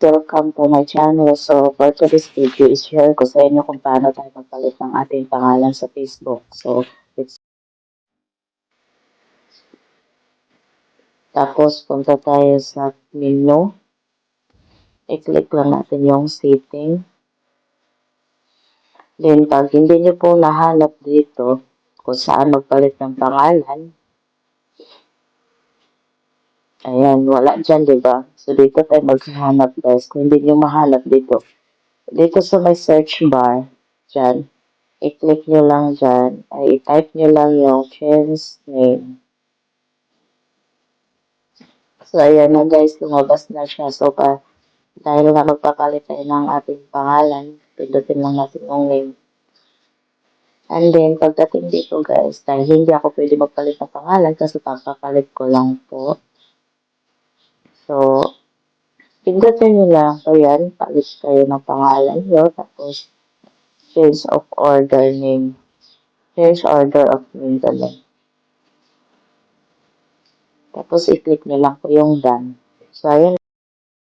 Welcome to my channel. So, for today's video is share ko sa inyo kung paano tayo magpalit ng ating pangalan sa Facebook. So, tapos punta tayo sa menu. I-click lang natin yung setting. Then, pag hindi nyo po nahanap dito kung saan magpalit ng pangalan, ayan, wala dyan, diba? So, dito tayo maghahanap guys. Kung hindi nyo mahanap dito sa may search bar, dyan, i-click nyo lang dyan, ay i-type nyo lang yung change name. So, ayan na guys, lumabas na siya. So, dahil nga magpapalit tayo ng ating pangalan, pindutin lang natin yung name. And then, pagdating dito guys, dahil hindi ako pwede magpalit ng pangalan kasi papapalit ko lang po. So, pindutin nyo lang. So, yan, palit kayo ng pangalan nyo. Tapos, change of order name. Change order of name talaga. Tapos, i-click nyo lang po yung done. So, ayan.